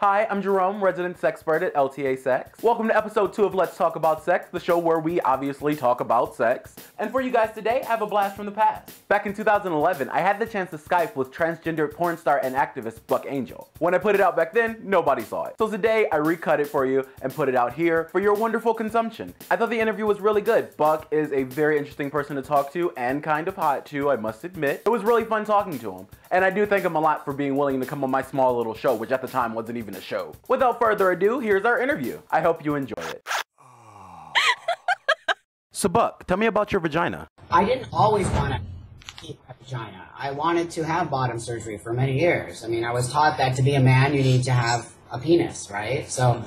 Hi, I'm Jerome, resident sexpert at LTA Sex. Welcome to episode 2 of Let's Talk About Sex, the show where we obviously talk about sex. And for you guys today, I have a blast from the past. Back in 2011, I had the chance to Skype with transgendered porn star and activist Buck Angel. When I put it out back then, nobody saw it. So today, I recut it for you and put it out here for your wonderful consumption. I thought the interview was really good. Buck is a very interesting person to talk to and kind of hot too, I must admit. It was really fun talking to him. And I do thank him a lot for being willing to come on my small little show, which at the time wasn't even a show. Without further ado, here's our interview. I hope you enjoy it. So Buck, tell me about your vagina. I didn't always want to keep a vagina. I wanted to have bottom surgery for many years. I mean, I was taught that to be a man, you need to have a penis, right? So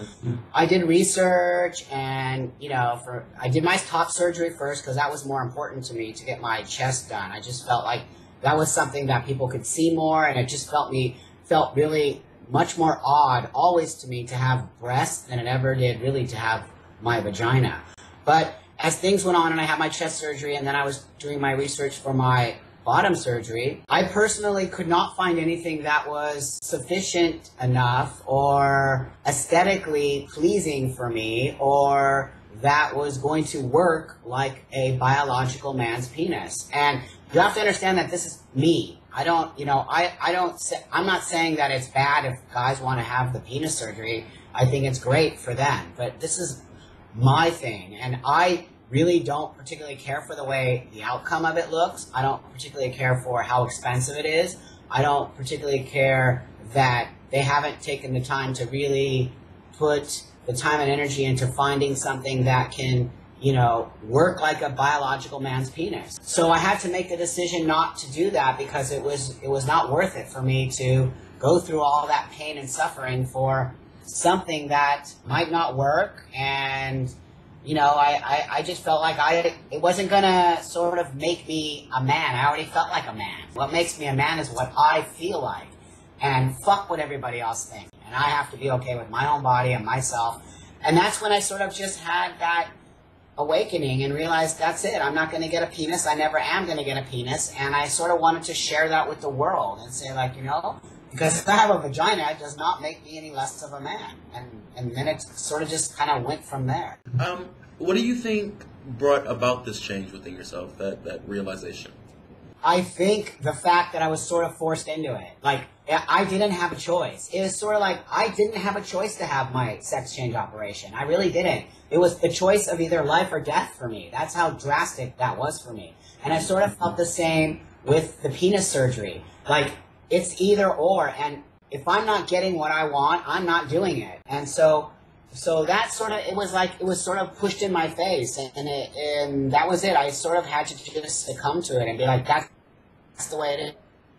I did research and, I did my top surgery first because that was more important to me to get my chest done. I just felt like that was something that people could see more, and it just felt really much more odd always to me to have breasts than it ever did really to have my vagina. But as things went on and I had my chest surgery and then I was doing my research for my bottom surgery, I personally could not find anything that was sufficient enough or aesthetically pleasing for me or that was going to work like a biological man's penis. And you have to understand that this is me. I'm not saying that it's bad if guys want to have the penis surgery. I think it's great for them, but this is my thing. And I really don't particularly care for the way the outcome of it looks. I don't particularly care for how expensive it is. I don't particularly care that they haven't taken the time to really put the time and energy into finding something that can work like a biological man's penis. So I had to make the decision not to do that because it was not worth it for me to go through all that pain and suffering for something that might not work. And, I just felt like it wasn't gonna sort of make me a man. I already felt like a man. What makes me a man is what I feel like. And fuck what everybody else thinks. And I have to be okay with my own body and myself. And that's when I sort of just had that awakening and realized that's it. I'm not going to get a penis. I never am going to get a penis. And I sort of wanted to share that with the world and say because if I have a vagina, it does not make me any less of a man. And then it sort of just kind of went from there. What do you think brought about this change within yourself, that realization? I think the fact that I was sort of forced into it. Like, I didn't have a choice. It was sort of like I didn't have a choice to have my sex change operation. I really didn't. It was the choice of either life or death for me. That's how drastic that was for me. And I sort of felt the same with the penis surgery. Like, it's either or. And if I'm not getting what I want, I'm not doing it. And so that sort of, it was sort of pushed in my face, and that was it. I sort of had to just succumb to it and be like, that's the way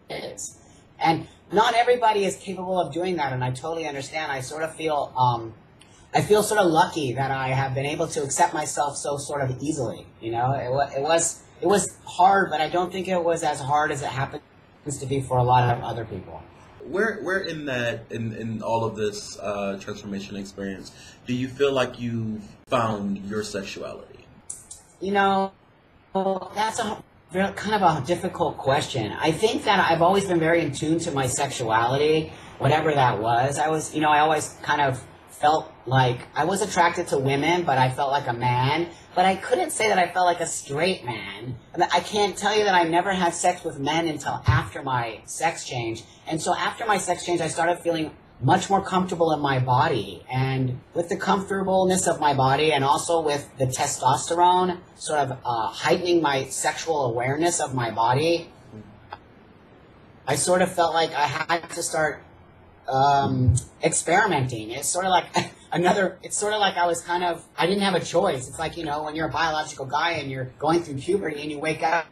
it is. And not everybody is capable of doing that, and I totally understand. I sort of feel, sort of lucky that I have been able to accept myself so sort of easily. It was hard, but I don't think it was as hard as it happens to be for a lot of other people. Where in all of this transformation experience do you feel like you've found your sexuality? That's kind of a difficult question. I think that I've always been very in tune to my sexuality, whatever that was. I always kind of felt like I was attracted to women, but I felt like a man. But I couldn't say that I felt like a straight man. I can't tell you that I never had sex with men until after my sex change. And so after my sex change, I started feeling much more comfortable in my body. And with the comfortableness of my body and also with the testosterone sort of heightening my sexual awareness of my body, I sort of felt like I had to start experimenting. It's sort of like I didn't have a choice. It's like, when you're a biological guy and you're going through puberty and you wake up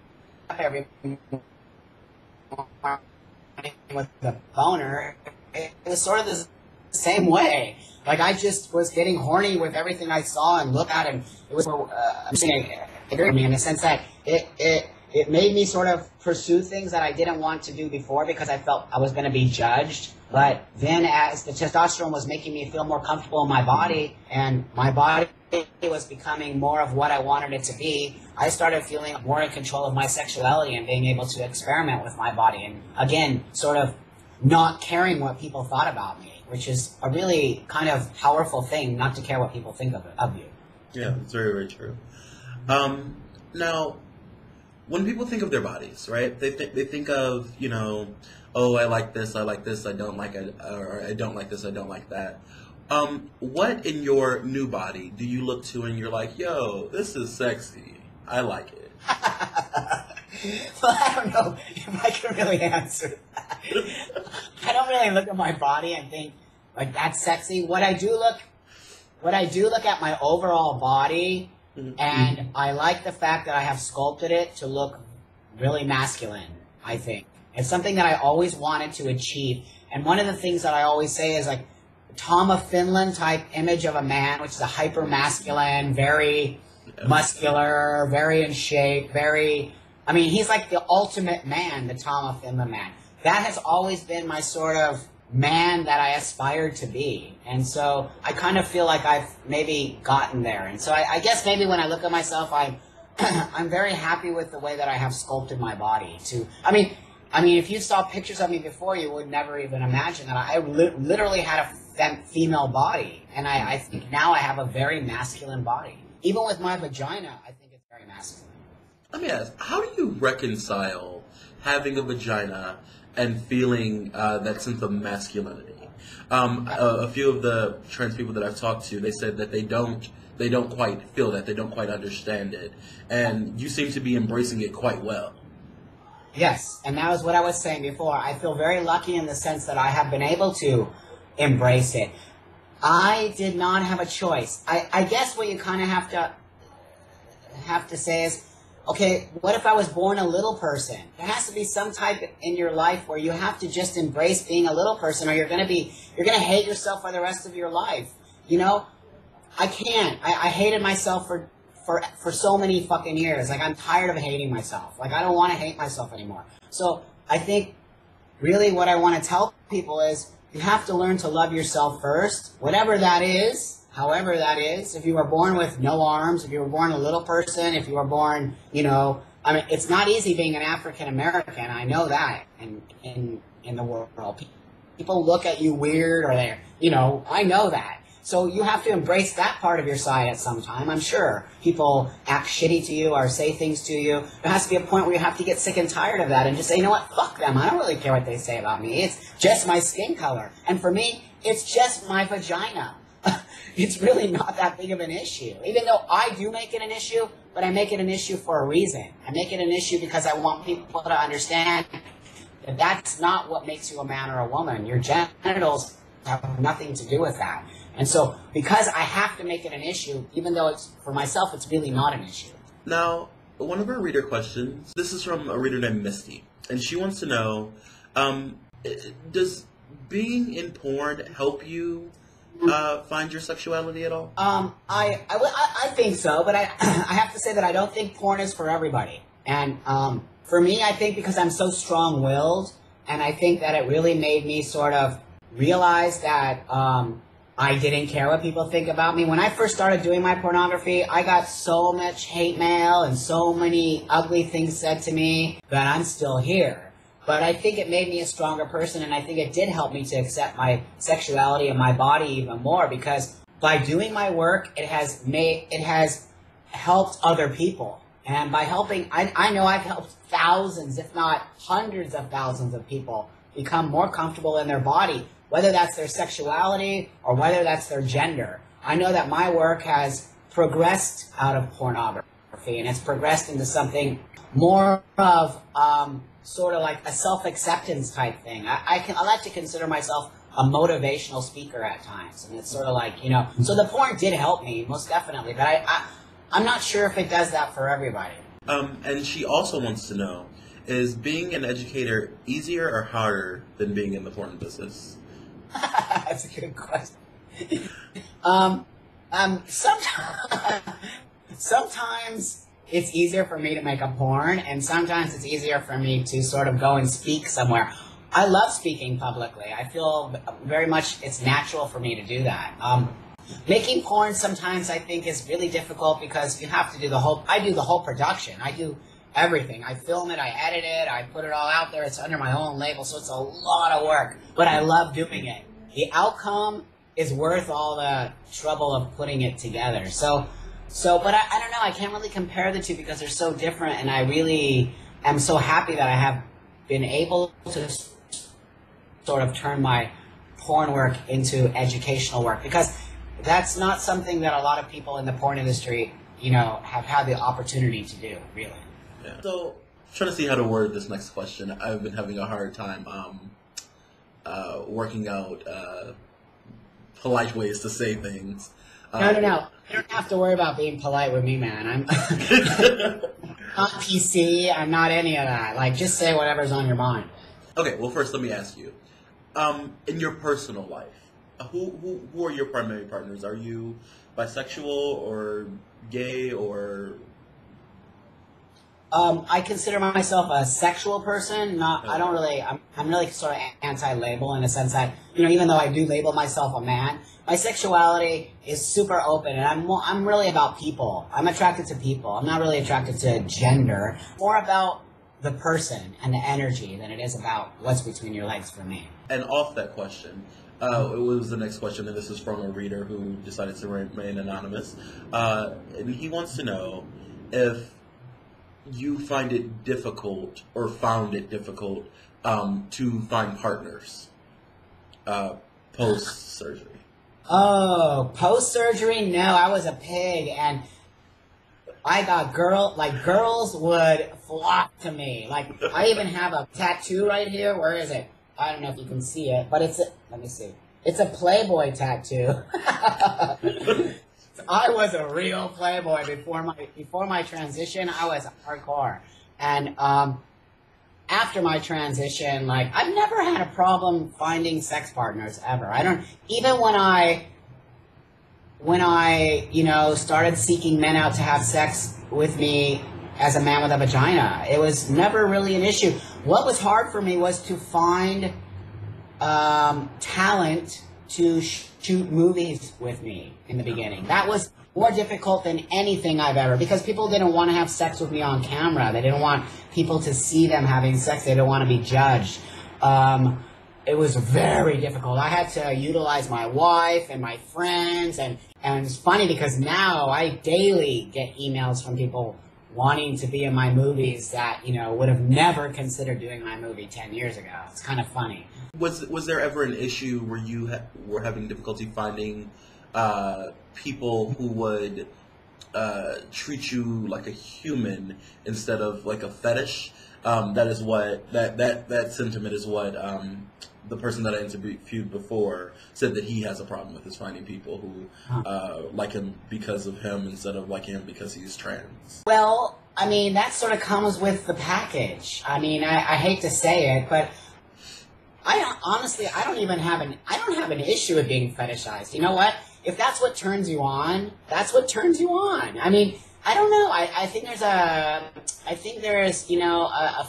every morning with the boner, it was sort of the same way. Like, I just was getting horny with everything I saw and looked at, and it was, I'm saying, it hurt me in the sense that it made me sort of pursue things that I didn't want to do before because I felt I was going to be judged. But then as the testosterone was making me feel more comfortable in my body, and my body was becoming more of what I wanted it to be, I started feeling more in control of my sexuality and being able to experiment with my body. And again, sort of not caring what people thought about me. which is a really kind of powerful thing, not to care what people think of you. Yeah, it's very, very true. Now, when people think of their bodies, right? They think of, you know, oh, I like this, I don't like it, or I don't like this, I don't like that. What in your new body do you look to and you're like, yo, this is sexy, I like it? Well, I don't know if I can really answer that. I don't really look at my body and think, like, that's sexy. What I do look at my overall body, and I like the fact that I have sculpted it to look really masculine, I think. It's something that I always wanted to achieve. And one of the things that I always say is, like, Tom of Finland type image of a man, which is a hyper masculine, very muscular, very in shape, I mean, he's like the ultimate man, the Tom of Finland man. That has always been my sort of man that I aspired to be. And so I kind of feel like I've maybe gotten there. And so I guess maybe when I look at myself, I'm very happy with the way that I have sculpted my body. I mean, if you saw pictures of me before, you would never even imagine that I literally had a female body. And I think now I have a very masculine body. Even with my vagina, I think it's very masculine. Let me ask, how do you reconcile having a vagina and feeling that sense of masculinity? A few of the trans people that I've talked to, they said that they don't quite feel that, they don't quite understand it, and you seem to be embracing it quite well. Yes, and that was what I was saying before. I feel very lucky in the sense that I have been able to embrace it. I did not have a choice. I guess what you kind of have to say is, okay, what if I was born a little person? There has to be some type in your life where you have to just embrace being a little person, or you're gonna hate yourself for the rest of your life. You know, I can't. I hated myself for so many fucking years. Like, I'm tired of hating myself. Like, I don't want to hate myself anymore. So I think really what I want to tell people is you have to learn to love yourself first, whatever that is. However that is, if you were born with no arms, if you were born a little person, if you were born, you know, I mean, it's not easy being an African American. I know that in the world. People look at you weird, or they're, you know, I know that. So you have to embrace that part of your side at some time. I'm sure people act shitty to you or say things to you. There has to be a point where you have to get sick and tired of that and just say, you know what, fuck them. I don't really care what they say about me. It's just my skin color. And for me, it's just my vagina. It's really not that big of an issue. Even though I do make it an issue, but I make it an issue for a reason. I make it an issue because I want people to understand that that's not what makes you a man or a woman. Your genitals have nothing to do with that. And so, because I have to make it an issue, even though it's, for myself, it's really not an issue. Now, one of our reader questions, this is from a reader named Misty, and she wants to know, does being in porn help you find your sexuality at all? I think so, but I have to say that I don't think porn is for everybody. And for me, I think because I'm so strong-willed, and I think that it really made me sort of realize that I didn't care what people think about me. When I first started doing my pornography, I got so much hate mail and so many ugly things said to me that I'm still here. But I think it made me a stronger person, and I think it did help me to accept my sexuality and my body even more, because by doing my work, it has helped other people. And by helping, I know I've helped thousands, if not hundreds of thousands of people become more comfortable in their body, whether that's their sexuality or whether that's their gender. I know that my work has progressed out of pornography, and it's progressed into something more of sort of like a self-acceptance type thing. I like to consider myself a motivational speaker at times, and it's sort of like, you know, so the porn did help me, most definitely, but I'm not sure if it does that for everybody. And she also wants to know, is being an educator easier or harder than being in the porn business? That's a good question. Sometimes it's easier for me to make a porn, and sometimes it's easier for me to sort of go and speak somewhere. I love speaking publicly. I feel very much it's natural for me to do that. Making porn sometimes I think is really difficult because you have to do I do the whole production. I do everything. I film it, I edit it, I put it all out there. It's under my own label, so it's a lot of work. But I love doing it. the outcome is worth all the trouble of putting it together. But I don't know, I can't really compare the two because they're so different, and I really am so happy that I have been able to sort of turn my porn work into educational work, because that's not something that a lot of people in the porn industry, have had the opportunity to do, really. Yeah. So, trying to see how to word this next question. I've been having a hard time working out polite ways to say things. No. You don't have to worry about being polite with me, man. I'm not PC. I'm not any of that. Like, just say whatever's on your mind. Okay, well, first let me ask you. In your personal life, who are your primary partners? Are you bisexual or gay or... I consider myself a sexual person. I'm really sort of anti-label in the sense that, even though I do label myself a man, my sexuality is super open, and I'm really about people. I'm attracted to people. I'm not really attracted to gender. More about the person and the energy than it is about what's between your legs for me. And off that question, it was the next question, and this is from a reader who decided to remain anonymous. And he wants to know if you find it difficult or found it difficult to find partners post-surgery. Oh, post-surgery? No, I was a pig, and I got girls would flock to me. Like, I even have a tattoo right here. Where is it? I don't know if you can see it, but let me see. It's a Playboy tattoo. I was a real Playboy before my transition. I was hardcore, and after my transition, I've never had a problem finding sex partners ever. I don't even when I started seeking men out to have sex with me as a man with a vagina. It was never really an issue. What was hard for me was to find talent to shoot movies with me in the beginning. That was more difficult than anything I've ever, because people didn't want to have sex with me on camera. They didn't want people to see them having sex. They didn't want to be judged. It was very difficult. I had to utilize my wife and my friends, and it's funny because now I daily get emails from people wanting to be in my movies that, would have never considered doing my movie 10 years ago. It's kind of funny. Was there ever an issue where you were having difficulty finding people who would treat you like a human instead of like a fetish? That is what that sentiment is what the person that I interviewed before said that he has a problem with, is finding people who like him because of him instead of like him because he's trans. Well, I mean, that sort of comes with the package. I mean, I hate to say it, but I don't have an issue with being fetishized. You know what? If that's what turns you on, that's what turns you on. I mean, I don't know. I think there's a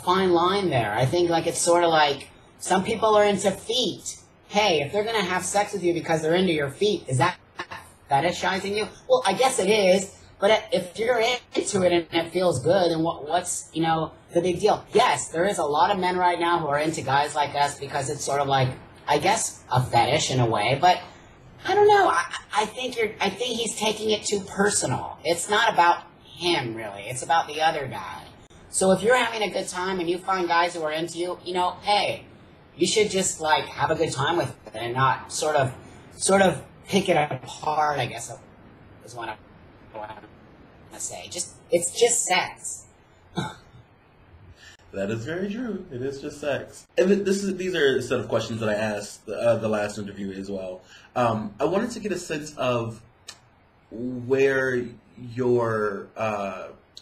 fine line there. I think it's sort of like some people are into feet. Hey, if they're gonna have sex with you because they're into your feet, is that fetishizing you? Well, I guess it is. But if you're into it and it feels good, then what's the big deal? Yes, there is a lot of men right now who are into guys like us because it's sort of like, I guess, a fetish in a way. But I don't know. I think he's taking it too personal. It's not about him really. It's about the other guy. So if you're having a good time and you find guys who are into you, hey, you should just have a good time with it and not sort of pick it apart. I guess is what I'm gonna say. It's just sex. That is very true. It is just sex. And these are a set of questions that I asked the last interview as well. I wanted to get a sense of where your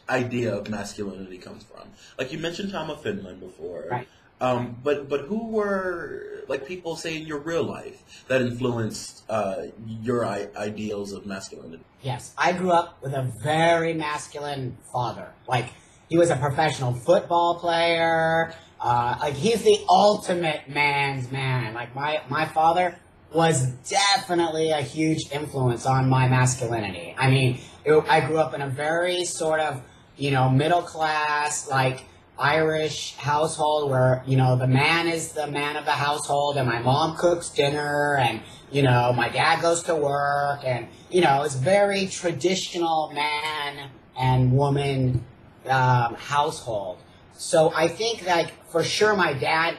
idea of masculinity comes from. Like you mentioned Tom of Finland before. Right. But who were people say in your real life that influenced your ideals of masculinity? Yes, I grew up with a very masculine father. He was a professional football player. He's the ultimate man's man. My father was definitely a huge influence on my masculinity. I mean, I grew up in a very sort of, middle class, Irish household where, you know, the man is the man of the household and my mom cooks dinner and, you know, my dad goes to work and, you know, it's very traditional man and woman household. So I think, like, for sure my dad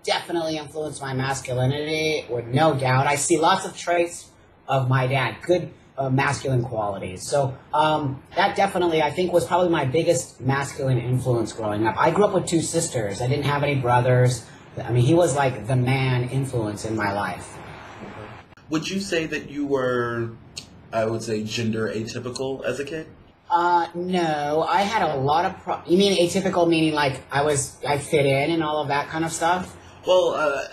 definitely influenced my masculinity, with no doubt. I see lots of traits of my dad, good masculine qualities. So that definitely, I think, was probably my biggest masculine influence growing up. I grew up with 2 sisters. I didn't have any brothers. I mean, he was like the man influence in my life. Would you say that you were, I would say, gender atypical as a kid? No, I had a lot of you mean atypical meaning like I fit in and all of that kind of stuff? Well,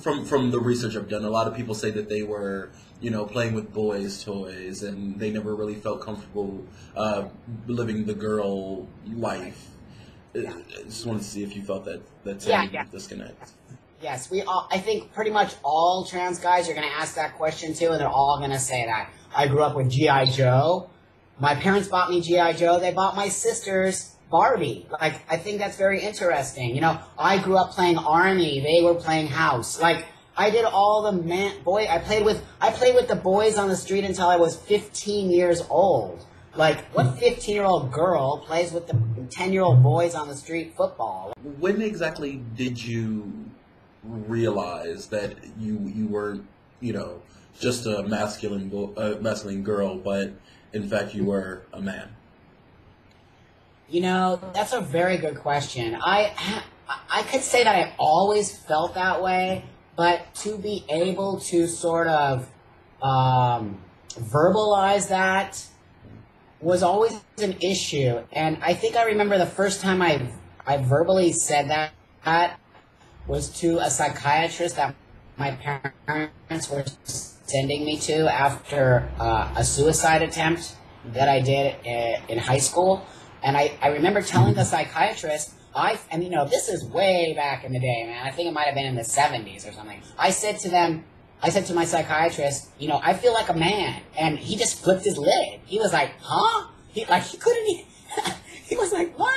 from the research I've done, a lot of people say that they were, you know, playing with boys' toys and they never really felt comfortable living the girl life. Yeah. I just wanted to see if you felt that same disconnect. Yes, we all. I think pretty much all trans guys are going to ask that question too, and they're all going to say that. I grew up with G.I. Joe. My parents bought me G.I. Joe. They bought my sisters Barbie. Like, I think that's very interesting. You know, I grew up playing Army. They were playing House. Like, I did all the I played with the boys on the street until I was 15 years old. Like, what 15-year-old girl plays with the 10-year-old boys on the street football? When exactly did you realize that you weren't, you know, just a masculine girl, but in fact you were a man? You know, that's a very good question. I could say that I always felt that way, but to be able to sort of verbalize that was always an issue. And I think I remember the first time I verbally said that was to a psychiatrist that my parents were sending me to after a suicide attempt that I did in high school. And I remember telling the psychiatrist, and you know, this is way back in the day, man. I think it might have been in the 70s or something. I said to my psychiatrist, you know, I feel like a man. And he just flipped his lid. He was like, huh? He couldn't even, he was like, what?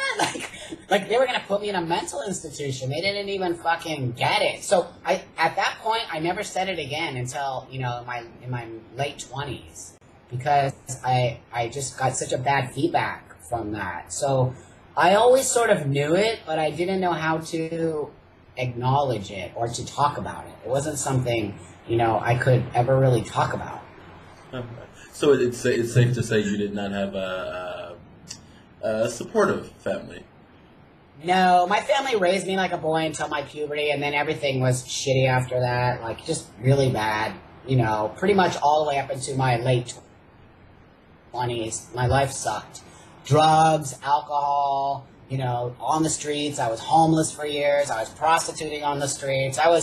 Like they were going to put me in a mental institution. They didn't even fucking get it. So at that point, I never said it again until, you know, in my late 20s, because I just got such a bad feedback from that. So I always sort of knew it, but I didn't know how to acknowledge it or to talk about it. It wasn't something, you know, I could ever really talk about. So it's safe to say you did not have a supportive family. No, my family raised me like a boy until my puberty, and then everything was shitty after that, like just really bad, you know, pretty much all the way up into my late 20s. My life sucked. Drugs, alcohol, you know, on the streets. I was homeless for years. I was prostituting on the streets. I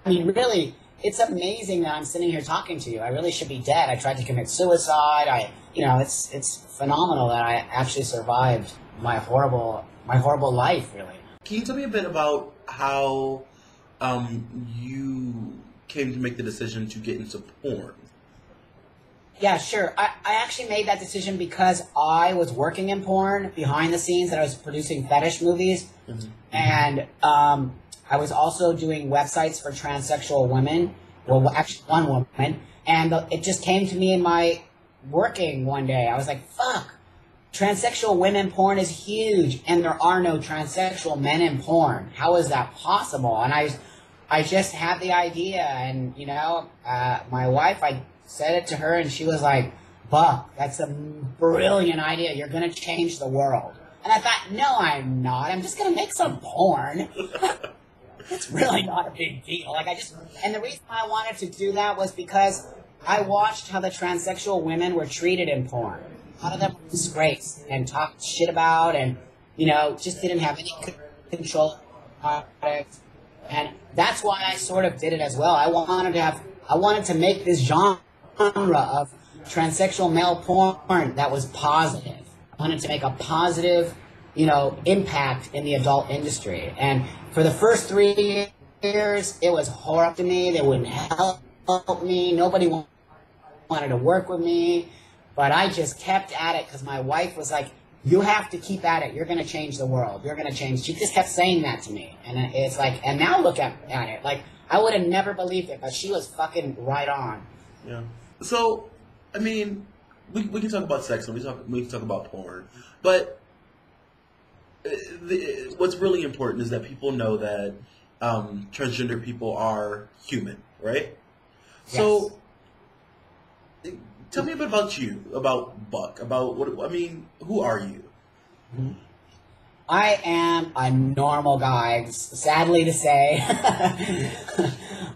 mean, really, it's amazing that I'm sitting here talking to you. I really should be dead. I tried to commit suicide. You know, it's phenomenal that I actually survived my horrible life, really. Can you tell me a bit about how you came to make the decision to get into porn? Yeah, sure. I actually made that decision because I was working in porn behind the scenes, and I was producing fetish movies. Mm-hmm. And I was also doing websites for transsexual women. Well, actually, one woman. And it just came to me in my working one day. I was like, fuck, transsexual women porn is huge, and there are no transsexual men in porn. How is that possible? And I just had the idea, and, you know, my wife, I said it to her, and she was like, Buck, that's a brilliant idea. You're going to change the world. And I thought, no, I'm not. I'm just going to make some porn. It's really not a big deal. And the reason I wanted to do that was because I watched how the transsexual women were treated in porn. A lot of them were disgraced and talked shit about, and, you know, just didn't have any control of it. And that's why I sort of did it as well. I wanted to make this genre of transsexual male porn that was positive. I wanted to make a positive, you know, impact in the adult industry. And for the first 3 years, it was horrible to me. They wouldn't help me. Nobody wanted to work with me. But I just kept at it because my wife was like, you have to keep at it. You're going to change the world. You're going to change. She just kept saying that to me. And it's like, and now look at it. Like, I would have never believed it, but she was fucking right on. Yeah. So, I mean, we can talk about sex and we can talk about porn. But what's really important is that people know that transgender people are human, right? Yes. So, tell me a bit about you, about Buck, about what, I mean, who are you? I am a normal guy, sadly to say.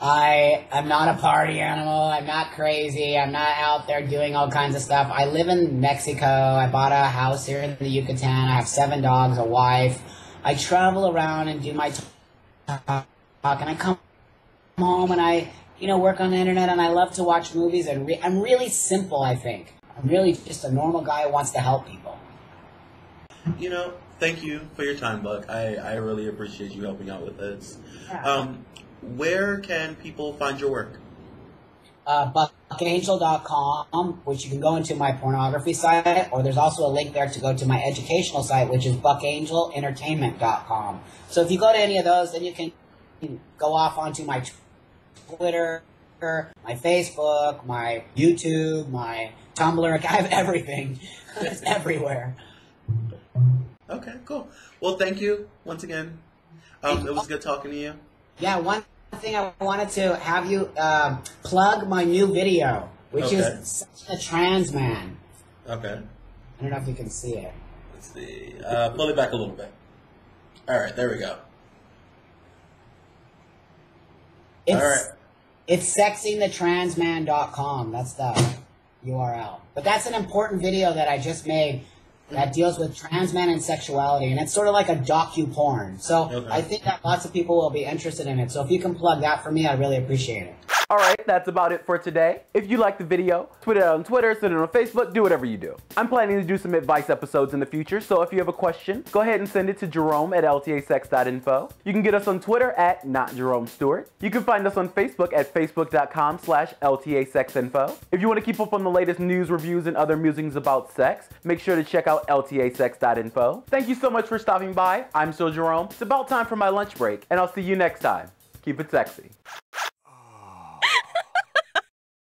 I am not a party animal. I'm not crazy. I'm not out there doing all kinds of stuff. I live in Mexico. I bought a house here in the Yucatan. I have 7 dogs, a wife. I travel around and do my talk, and I come home and I, work on the internet, and I love to watch movies. And I'm really simple, I think. I'm really just a normal guy who wants to help people. Thank you for your time, Buck. I really appreciate you helping out with this. Yeah. Where can people find your work? Buckangel.com, which you can go into my pornography site, or there's also a link there to go to my educational site, which is buckangelentertainment.com. So if you go to any of those, then you can go off onto my Twitter, my Facebook, my YouTube, my Tumblr. I have everything. It's everywhere. Okay, cool. Well, thank you once again. It was good talking to you. Yeah, one thing I wanted to have you plug my new video, which is Such a Trans Man. Okay. I don't know if you can see it. Let's see. Pull it back a little bit. All right, there we go. It's sexingthetransman.com. That's the URL. But that's an important video that I just made that deals with trans men and sexuality, and it's sort of like a docu-porn. So I think that lots of people will be interested in it. So if you can plug that for me, I'd really appreciate it. Alright, that's about it for today. If you liked the video, tweet it out on Twitter, send it on Facebook, do whatever you do. I'm planning to do some advice episodes in the future, so if you have a question, go ahead and send it to Jerome at ltasex.info. You can get us on Twitter at NotJeromeStewart. You can find us on Facebook at facebook.com/ltasexinfo. If you want to keep up on the latest news, reviews, and other musings about sex, make sure to check out ltasex.info. Thank you so much for stopping by. I'm still Jerome. It's about time for my lunch break, and I'll see you next time. Keep it sexy.